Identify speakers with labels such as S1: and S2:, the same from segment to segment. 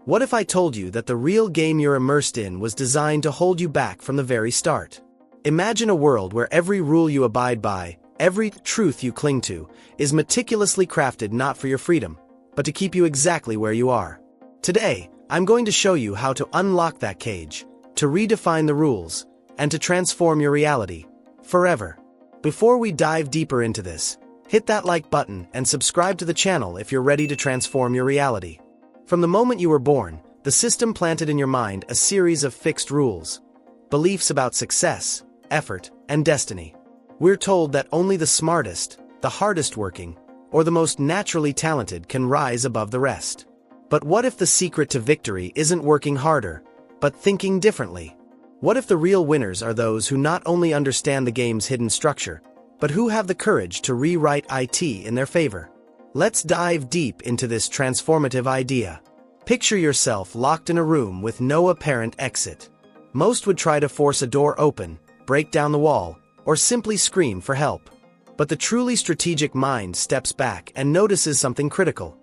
S1: What if I told you that the real game you're immersed in was designed to hold you back from the very start? Imagine a world where every rule you abide by, every truth you cling to, is meticulously crafted not for your freedom, but to keep you exactly where you are. Today, I'm going to show you how to unlock that cage, to redefine the rules, and to transform your reality, forever. Before we dive deeper into this, hit that like button and subscribe to the channel if you're ready to transform your reality. From the moment you were born, the system planted in your mind a series of fixed rules, beliefs about success, effort, and destiny. We're told that only the smartest, the hardest working, or the most naturally talented can rise above the rest. But what if the secret to victory isn't working harder, but thinking differently? What if the real winners are those who not only understand the game's hidden structure, but who have the courage to rewrite it in their favor? Let's dive deep into this transformative idea. Picture yourself locked in a room with no apparent exit. Most would try to force a door open, break down the wall, or simply scream for help. But the truly strategic mind steps back and notices something critical: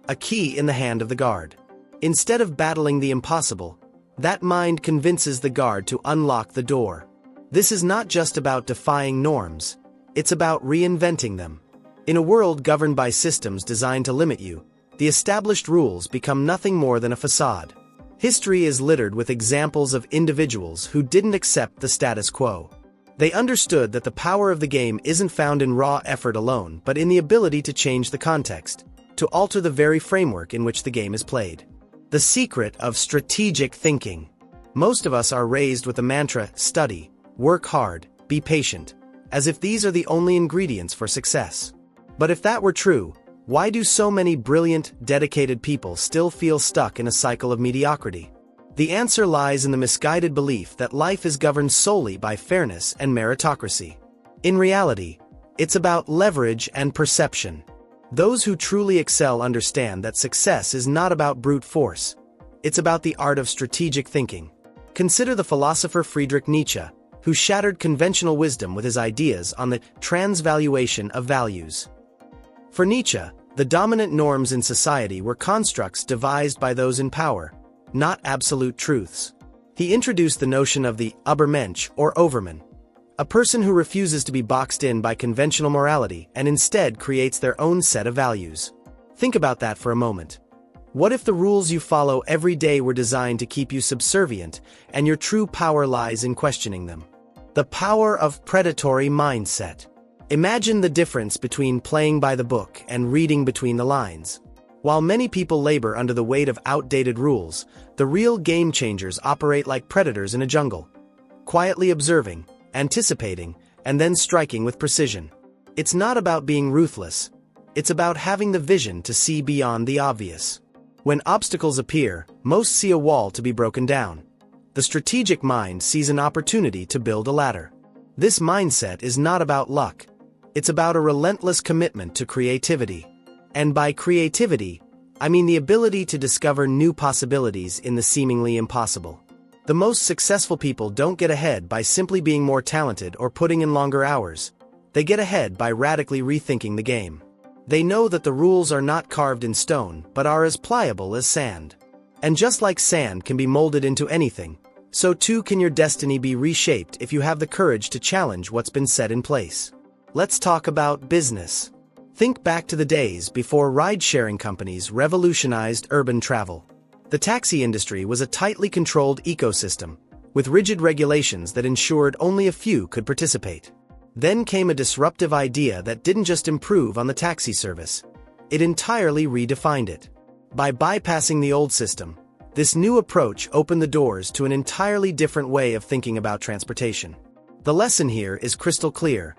S1: a key in the hand of the guard. Instead of battling the impossible, that mind convinces the guard to unlock the door. This is not just about defying norms, it's about reinventing them. In a world governed by systems designed to limit you, the established rules become nothing more than a facade. History is littered with examples of individuals who didn't accept the status quo. They understood that the power of the game isn't found in raw effort alone, but in the ability to change the context, to alter the very framework in which the game is played. The secret of strategic thinking. Most of us are raised with the mantra, study, work hard, be patient, as if these are the only ingredients for success. But if that were true, why do so many brilliant, dedicated people still feel stuck in a cycle of mediocrity? The answer lies in the misguided belief that life is governed solely by fairness and meritocracy. In reality, it's about leverage and perception. Those who truly excel understand that success is not about brute force. It's about the art of strategic thinking. Consider the philosopher Friedrich Nietzsche, who shattered conventional wisdom with his ideas on the transvaluation of values. For Nietzsche, the dominant norms in society were constructs devised by those in power, not absolute truths. He introduced the notion of the Übermensch or overman, a person who refuses to be boxed in by conventional morality and instead creates their own set of values. Think about that for a moment. What if the rules you follow every day were designed to keep you subservient, and your true power lies in questioning them? The power of predatory mindset. Imagine the difference between playing by the book and reading between the lines. While many people labor under the weight of outdated rules, the real game changers operate like predators in a jungle, quietly observing, anticipating, and then striking with precision. It's not about being ruthless. It's about having the vision to see beyond the obvious. When obstacles appear, most see a wall to be broken down. The strategic mind sees an opportunity to build a ladder. This mindset is not about luck. It's about a relentless commitment to creativity. And by creativity, I mean the ability to discover new possibilities in the seemingly impossible. The most successful people don't get ahead by simply being more talented or putting in longer hours. They get ahead by radically rethinking the game. They know that the rules are not carved in stone, but are as pliable as sand. And just like sand can be molded into anything, so too can your destiny be reshaped if you have the courage to challenge what's been set in place. Let's talk about business. Think back to the days before ride-sharing companies revolutionized urban travel. The taxi industry was a tightly controlled ecosystem, with rigid regulations that ensured only a few could participate. Then came a disruptive idea that didn't just improve on the taxi service, it entirely redefined it. By bypassing the old system, this new approach opened the doors to an entirely different way of thinking about transportation. The lesson here is crystal clear.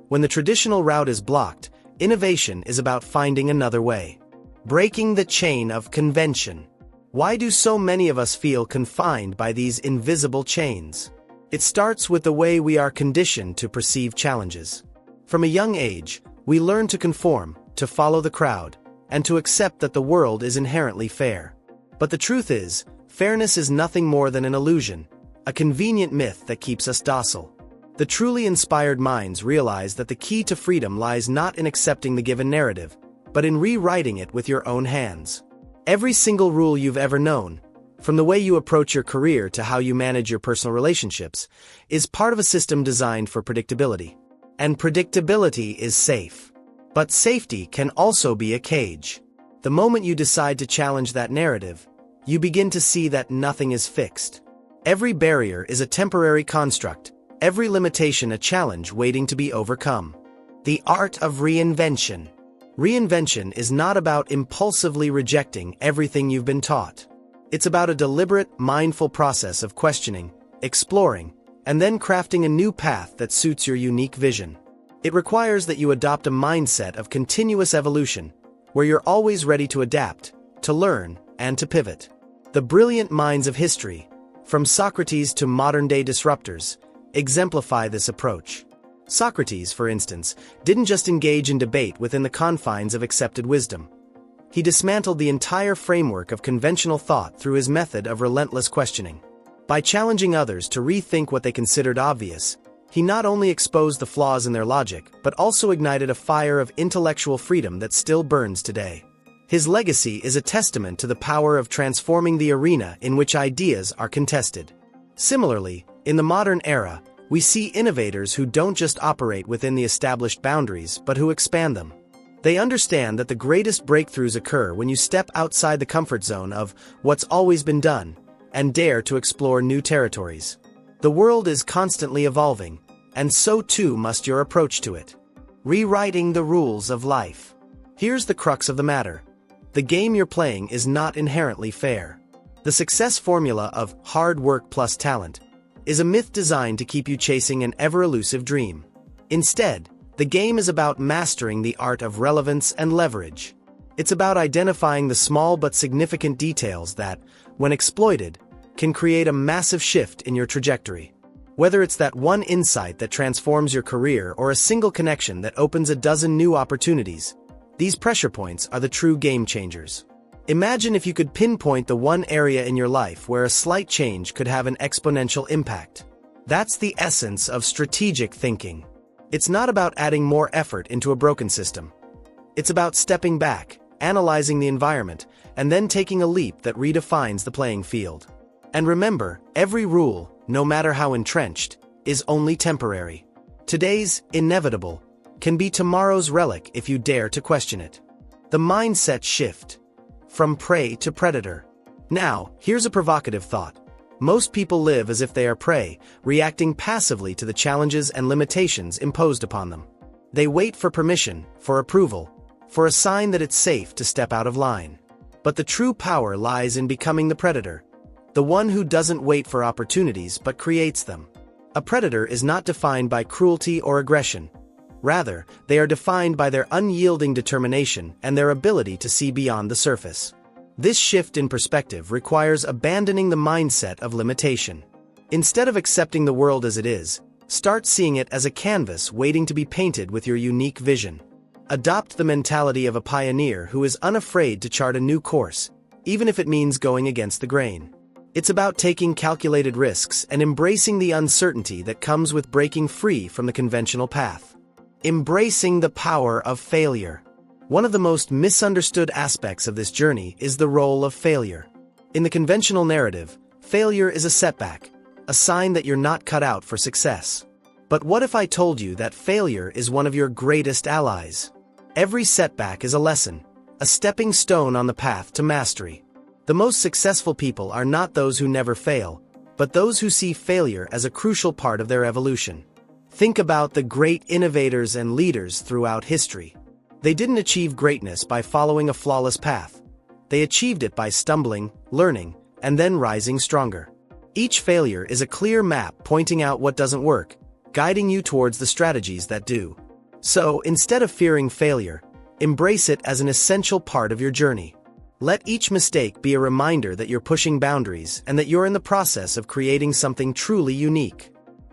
S1: When the traditional route is blocked, innovation is about finding another way. Breaking the chain of convention. Why do so many of us feel confined by these invisible chains? It starts with the way we are conditioned to perceive challenges. From a young age, we learn to conform, to follow the crowd, and to accept that the world is inherently fair. But the truth is, fairness is nothing more than an illusion, a convenient myth that keeps us docile. The truly inspired minds realize that the key to freedom lies not in accepting the given narrative, but in rewriting it with your own hands. Every single rule you've ever known, from the way you approach your career to how you manage your personal relationships, is part of a system designed for predictability. And predictability is safe. But safety can also be a cage. The moment you decide to challenge that narrative, you begin to see that nothing is fixed. Every barrier is a temporary construct, every limitation a challenge waiting to be overcome. The art of reinvention. Reinvention is not about impulsively rejecting everything you've been taught. It's about a deliberate, mindful process of questioning, exploring, and then crafting a new path that suits your unique vision. It requires that you adopt a mindset of continuous evolution, where you're always ready to adapt, to learn, and to pivot. The brilliant minds of history, from Socrates to modern-day disruptors, exemplify this approach. Socrates, for instance, didn't just engage in debate within the confines of accepted wisdom. He dismantled the entire framework of conventional thought through his method of relentless questioning. By challenging others to rethink what they considered obvious, he not only exposed the flaws in their logic, but also ignited a fire of intellectual freedom that still burns today. His legacy is a testament to the power of transforming the arena in which ideas are contested. Similarly, in the modern era, we see innovators who don't just operate within the established boundaries, but who expand them. They understand that the greatest breakthroughs occur when you step outside the comfort zone of what's always been done and dare to explore new territories. The world is constantly evolving, and so too must your approach to it. Rewriting the rules of life. Here's the crux of the matter. The game you're playing is not inherently fair. The success formula of hard work plus talent is a myth designed to keep you chasing an ever-elusive dream. Instead, the game is about mastering the art of relevance and leverage. It's about identifying the small but significant details that, when exploited, can create a massive shift in your trajectory. Whether it's that one insight that transforms your career or a single connection that opens a dozen new opportunities, these pressure points are the true game changers. Imagine if you could pinpoint the one area in your life where a slight change could have an exponential impact. That's the essence of strategic thinking. It's not about adding more effort into a broken system. It's about stepping back, analyzing the environment, and then taking a leap that redefines the playing field. And remember, every rule, no matter how entrenched, is only temporary. Today's inevitable can be tomorrow's relic if you dare to question it. The mindset shift. From prey to predator. Now, here's a provocative thought. Most people live as if they are prey, reacting passively to the challenges and limitations imposed upon them. They wait for permission, for approval, for a sign that it's safe to step out of line. But the true power lies in becoming the predator, the one who doesn't wait for opportunities but creates them. A predator is not defined by cruelty or aggression. Rather, they are defined by their unyielding determination and their ability to see beyond the surface. This shift in perspective requires abandoning the mindset of limitation. Instead of accepting the world as it is, start seeing it as a canvas waiting to be painted with your unique vision. Adopt the mentality of a pioneer who is unafraid to chart a new course, even if it means going against the grain. It's about taking calculated risks and embracing the uncertainty that comes with breaking free from the conventional path. Embracing the power of failure. One of the most misunderstood aspects of this journey is the role of failure. In the conventional narrative, failure is a setback, a sign that you're not cut out for success. But what if I told you that failure is one of your greatest allies? Every setback is a lesson, a stepping stone on the path to mastery. The most successful people are not those who never fail, but those who see failure as a crucial part of their evolution. Think about the great innovators and leaders throughout history. They didn't achieve greatness by following a flawless path. They achieved it by stumbling, learning, and then rising stronger. Each failure is a clear map pointing out what doesn't work, guiding you towards the strategies that do. So, instead of fearing failure, embrace it as an essential part of your journey. Let each mistake be a reminder that you're pushing boundaries and that you're in the process of creating something truly unique.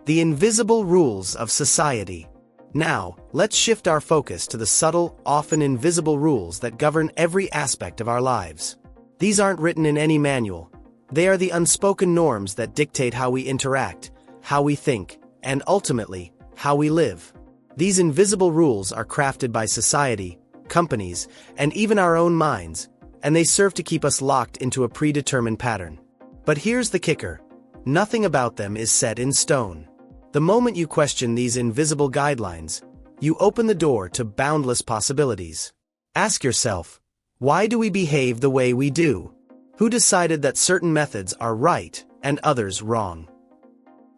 S1: The invisible rules of society. Now, let's shift our focus to the subtle, often invisible rules that govern every aspect of our lives. These aren't written in any manual. They are the unspoken norms that dictate how we interact, how we think, and ultimately, how we live. These invisible rules are crafted by society, companies, and even our own minds, and they serve to keep us locked into a predetermined pattern. But here's the kicker. Nothing about them is set in stone. The moment you question these invisible guidelines, you open the door to boundless possibilities. Ask yourself, why do we behave the way we do? Who decided that certain methods are right and others wrong?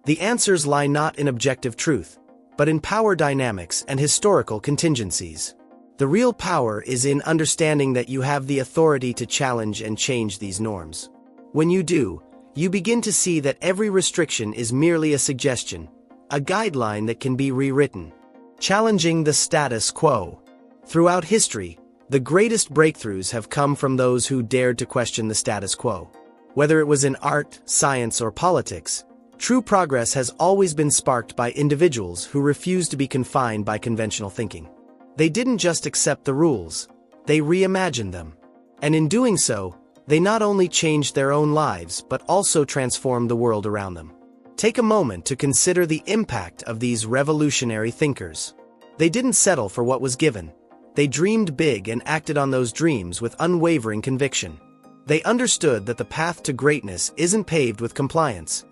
S1: The answers lie not in objective truth, but in power dynamics and historical contingencies. The real power is in understanding that you have the authority to challenge and change these norms. When you do, you begin to see that every restriction is merely a suggestion, a guideline that can be rewritten. Challenging the status quo. Throughout history, the greatest breakthroughs have come from those who dared to question the status quo. Whether it was in art, science, or politics, true progress has always been sparked by individuals who refused to be confined by conventional thinking. They didn't just accept the rules, they reimagined them. And in doing so, they not only changed their own lives but also transformed the world around them. Take a moment to consider the impact of these revolutionary thinkers. They didn't settle for what was given. They dreamed big and acted on those dreams with unwavering conviction. They understood that the path to greatness isn't paved with compliance.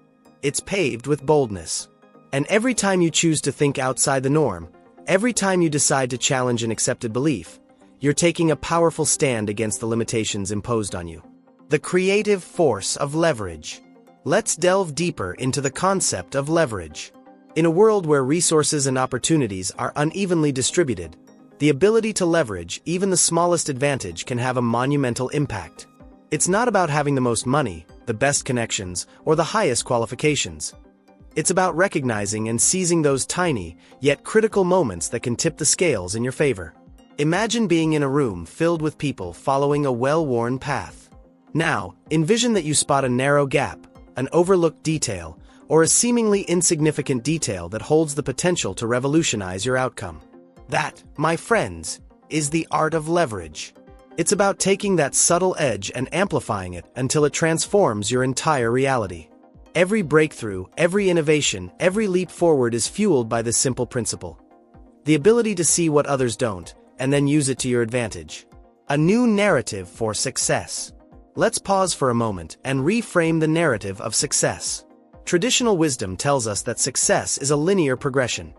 S1: It's paved with boldness. And every time you choose to think outside the norm, every time you decide to challenge an accepted belief, you're taking a powerful stand against the limitations imposed on you. The creative force of leverage. Let's delve deeper into the concept of leverage. In a world where resources and opportunities are unevenly distributed, the ability to leverage even the smallest advantage can have a monumental impact. It's not about having the most money, the best connections, or the highest qualifications. It's about recognizing and seizing those tiny, yet critical moments that can tip the scales in your favor. Imagine being in a room filled with people following a well-worn path. Now, envision that you spot a narrow gap, an overlooked detail, or a seemingly insignificant detail that holds the potential to revolutionize your outcome. That, my friends, is the art of leverage. It's about taking that subtle edge and amplifying it until it transforms your entire reality. Every breakthrough, every innovation, every leap forward is fueled by this simple principle. The ability to see what others don't, and then use it to your advantage. A new narrative for success. Let's pause for a moment and reframe the narrative of success. Traditional wisdom tells us that success is a linear progression,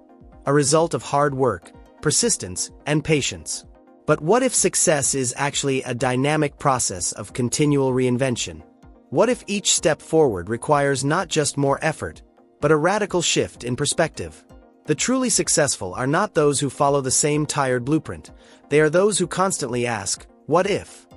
S1: a result of hard work, persistence, and patience. But what if success is actually a dynamic process of continual reinvention? What if each step forward requires not just more effort, but a radical shift in perspective? The truly successful are not those who follow the same tired blueprint. They are those who constantly ask, "What if?"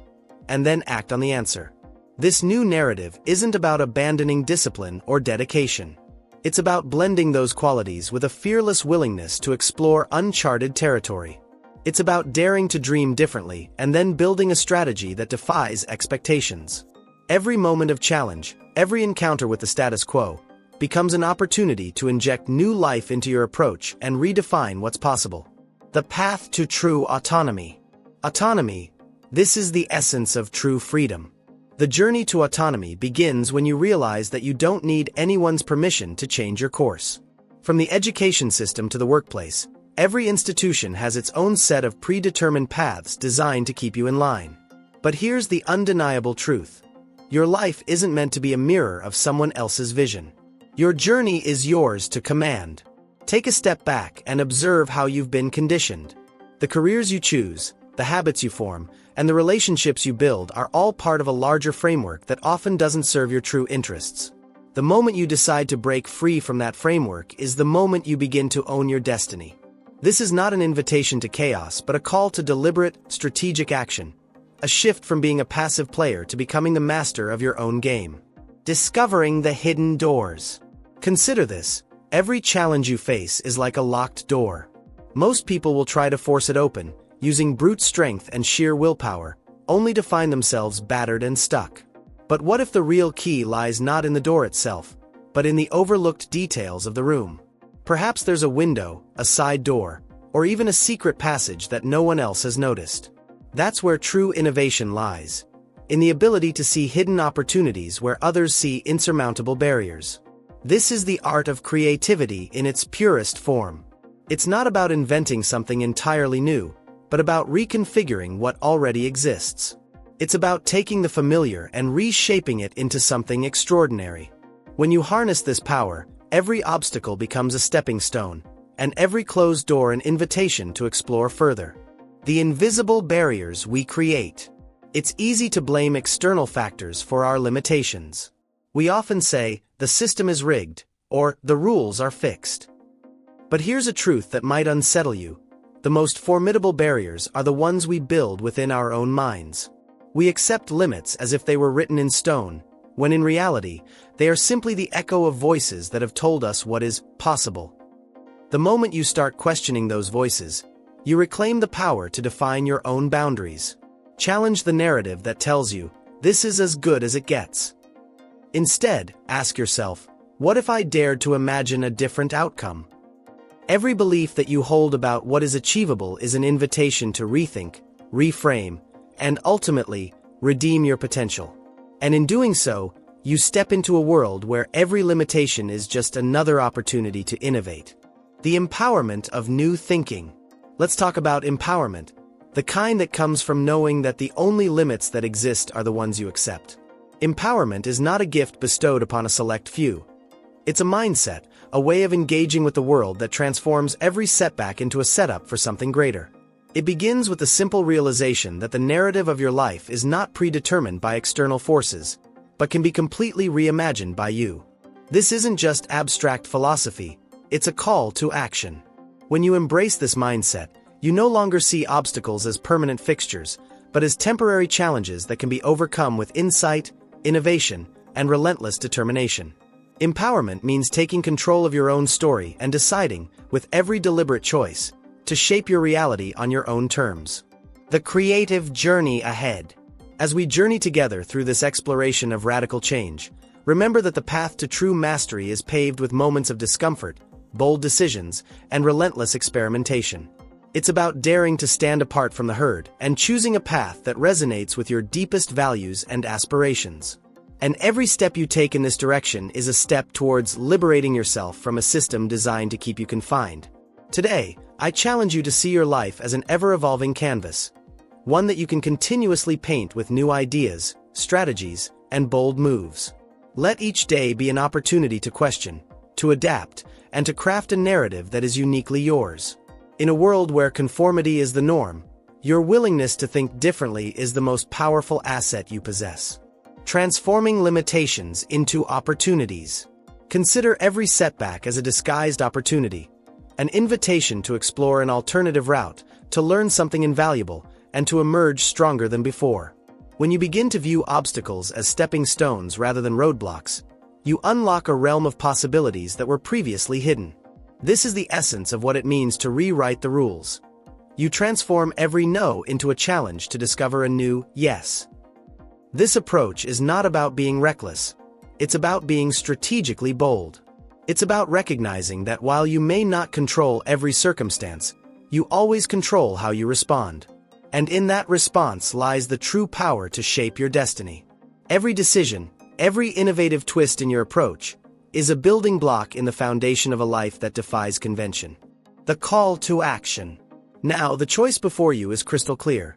S1: and then act on the answer. This new narrative isn't about abandoning discipline or dedication. It's about blending those qualities with a fearless willingness to explore uncharted territory. It's about daring to dream differently and then building a strategy that defies expectations. Every moment of challenge, every encounter with the status quo, becomes an opportunity to inject new life into your approach and redefine what's possible. The path to true autonomy. Autonomy, this is the essence of true freedom. The journey to autonomy begins when you realize that you don't need anyone's permission to change your course. From the education system to the workplace, every institution has its own set of predetermined paths designed to keep you in line. But here's the undeniable truth. Your life isn't meant to be a mirror of someone else's vision. Your journey is yours to command. Take a step back and observe how you've been conditioned. The careers you choose, the habits you form, and the relationships you build are all part of a larger framework that often doesn't serve your true interests. The moment you decide to break free from that framework is the moment you begin to own your destiny. This is not an invitation to chaos, but a call to deliberate, strategic action. A shift from being a passive player to becoming the master of your own game. Discovering the hidden doors. Consider this. Every challenge you face is like a locked door. Most people will try to force it open, using brute strength and sheer willpower, only to find themselves battered and stuck. But what if the real key lies not in the door itself, but in the overlooked details of the room? Perhaps there's a window, a side door, or even a secret passage that no one else has noticed. That's where true innovation lies, in the ability to see hidden opportunities where others see insurmountable barriers. This is the art of creativity in its purest form. It's not about inventing something entirely new, but about reconfiguring what already exists. It's about taking the familiar and reshaping it into something extraordinary. When you harness this power, every obstacle becomes a stepping stone, and every closed door an invitation to explore further. The invisible barriers we create. It's easy to blame external factors for our limitations. We often say, the system is rigged, or the rules are fixed. But here's a truth that might unsettle you. The most formidable barriers are the ones we build within our own minds. We accept limits as if they were written in stone, when in reality, they are simply the echo of voices that have told us what is possible. The moment you start questioning those voices, you reclaim the power to define your own boundaries. Challenge the narrative that tells you, this is as good as it gets. Instead, ask yourself, what if I dared to imagine a different outcome? Every belief that you hold about what is achievable is an invitation to rethink, reframe, and ultimately, redeem your potential. And in doing so, you step into a world where every limitation is just another opportunity to innovate. The empowerment of new thinking. Let's talk about empowerment, the kind that comes from knowing that the only limits that exist are the ones you accept. Empowerment is not a gift bestowed upon a select few. It's a mindset, a way of engaging with the world that transforms every setback into a setup for something greater. It begins with the simple realization that the narrative of your life is not predetermined by external forces, but can be completely reimagined by you. This isn't just abstract philosophy, it's a call to action. When you embrace this mindset, you no longer see obstacles as permanent fixtures, but as temporary challenges that can be overcome with insight, innovation, and relentless determination. Empowerment means taking control of your own story and deciding, with every deliberate choice, to shape your reality on your own terms. The creative journey ahead. As we journey together through this exploration of radical change, remember that the path to true mastery is paved with moments of discomfort, bold decisions, and relentless experimentation. It's about daring to stand apart from the herd and choosing a path that resonates with your deepest values and aspirations. And every step you take in this direction is a step towards liberating yourself from a system designed to keep you confined. Today, I challenge you to see your life as an ever-evolving canvas, one that you can continuously paint with new ideas, strategies, and bold moves. Let each day be an opportunity to question, to adapt, and to craft a narrative that is uniquely yours. In a world where conformity is the norm, your willingness to think differently is the most powerful asset you possess. Transforming limitations into opportunities. Consider every setback as a disguised opportunity, an invitation to explore an alternative route, to learn something invaluable, and to emerge stronger than before. When you begin to view obstacles as stepping stones rather than roadblocks, you unlock a realm of possibilities that were previously hidden. This is the essence of what it means to rewrite the rules. You transform every no into a challenge to discover a new yes. This approach is not about being reckless. It's about being strategically bold. It's about recognizing that while you may not control every circumstance, you always control how you respond. And in that response lies the true power to shape your destiny. Every decision, every innovative twist in your approach, is a building block in the foundation of a life that defies convention. The call to action. Now, the choice before you is crystal clear.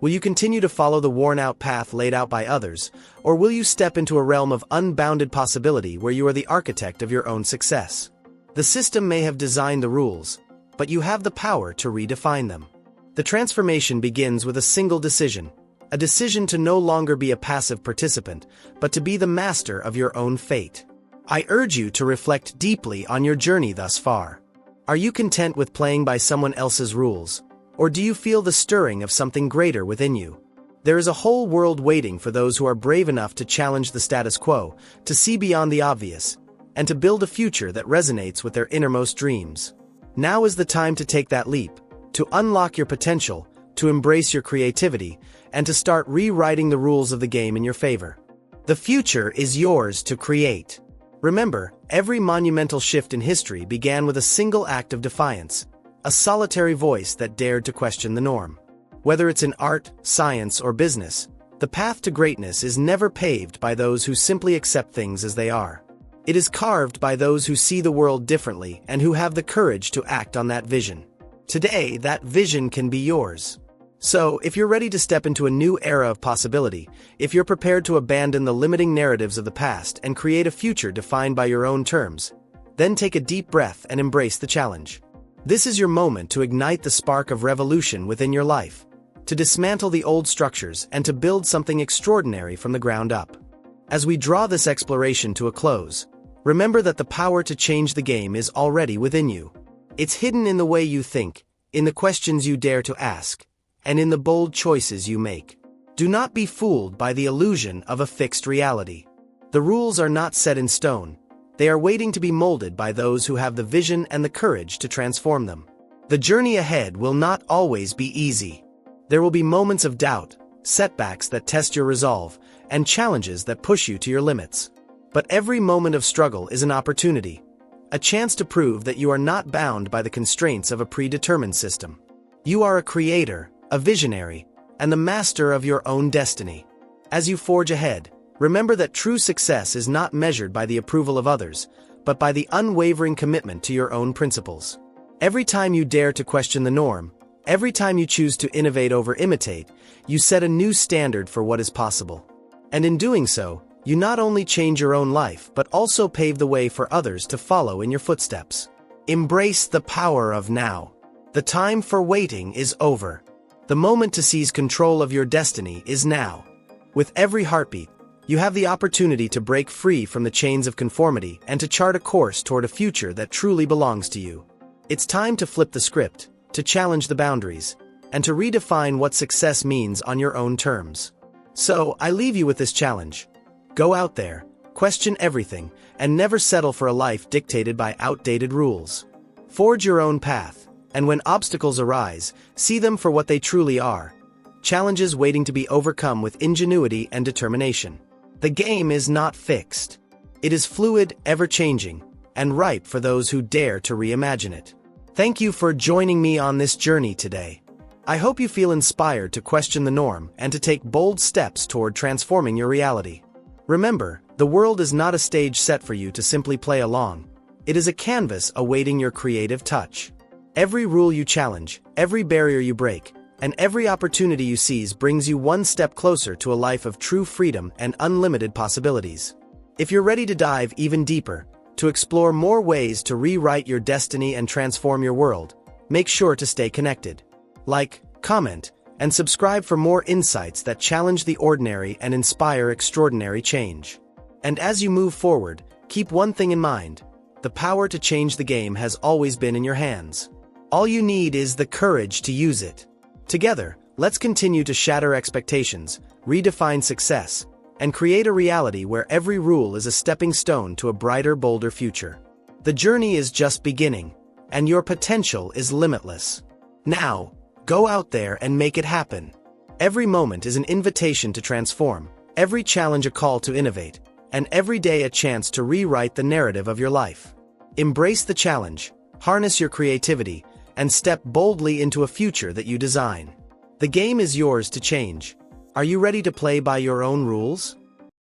S1: Will you continue to follow the worn-out path laid out by others, or will you step into a realm of unbounded possibility where you are the architect of your own success? The system may have designed the rules, but you have the power to redefine them. The transformation begins with a single decision, a decision to no longer be a passive participant, but to be the master of your own fate. I urge you to reflect deeply on your journey thus far. Are you content with playing by someone else's rules, or do you feel the stirring of something greater within you? There is a whole world waiting for those who are brave enough to challenge the status quo, to see beyond the obvious, and to build a future that resonates with their innermost dreams. Now is the time to take that leap, to unlock your potential, to embrace your creativity, and to start rewriting the rules of the game in your favor. The future is yours to create. Remember, every monumental shift in history began with a single act of defiance, a solitary voice that dared to question the norm. Whether it's in art, science, or business, the path to greatness is never paved by those who simply accept things as they are. It is carved by those who see the world differently and who have the courage to act on that vision. Today, that vision can be yours. So, if you're ready to step into a new era of possibility, if you're prepared to abandon the limiting narratives of the past and create a future defined by your own terms, then take a deep breath and embrace the challenge. This is your moment to ignite the spark of revolution within your life, to dismantle the old structures and to build something extraordinary from the ground up. As we draw this exploration to a close, remember that the power to change the game is already within you. It's hidden in the way you think, in the questions you dare to ask, and in the bold choices you make. Do not be fooled by the illusion of a fixed reality. The rules are not set in stone. They are waiting to be molded by those who have the vision and the courage to transform them. The journey ahead will not always be easy. There will be moments of doubt, setbacks that test your resolve, and challenges that push you to your limits. But every moment of struggle is an opportunity, a chance to prove that you are not bound by the constraints of a predetermined system. You are a creator, a visionary, and the master of your own destiny. As you forge ahead, remember that true success is not measured by the approval of others, but by the unwavering commitment to your own principles. Every time you dare to question the norm, every time you choose to innovate over imitate, you set a new standard for what is possible. And in doing so, you not only change your own life but also pave the way for others to follow in your footsteps. Embrace the power of now. The time for waiting is over. The moment to seize control of your destiny is now. With every heartbeat, you have the opportunity to break free from the chains of conformity and to chart a course toward a future that truly belongs to you. It's time to flip the script, to challenge the boundaries, and to redefine what success means on your own terms. So, I leave you with this challenge. Go out there, question everything, and never settle for a life dictated by outdated rules. Forge your own path, and when obstacles arise, see them for what they truly are. Challenges waiting to be overcome with ingenuity and determination. The game is not fixed. It is fluid, ever-changing, and ripe for those who dare to reimagine it. Thank you for joining me on this journey today. I hope you feel inspired to question the norm and to take bold steps toward transforming your reality. Remember, the world is not a stage set for you to simply play along. It is a canvas awaiting your creative touch. Every rule you challenge, every barrier you break, and every opportunity you seize brings you one step closer to a life of true freedom and unlimited possibilities. If you're ready to dive even deeper, to explore more ways to rewrite your destiny and transform your world, make sure to stay connected. Like, comment, and subscribe for more insights that challenge the ordinary and inspire extraordinary change. And as you move forward, keep one thing in mind: the power to change the game has always been in your hands. All you need is the courage to use it. Together, let's continue to shatter expectations, redefine success, and create a reality where every rule is a stepping stone to a brighter, bolder future. The journey is just beginning, and your potential is limitless. Now, go out there and make it happen. Every moment is an invitation to transform, every challenge a call to innovate, and every day a chance to rewrite the narrative of your life. Embrace the challenge, harness your creativity, and step boldly into a future that you design. The game is yours to change. Are you ready to play by your own rules?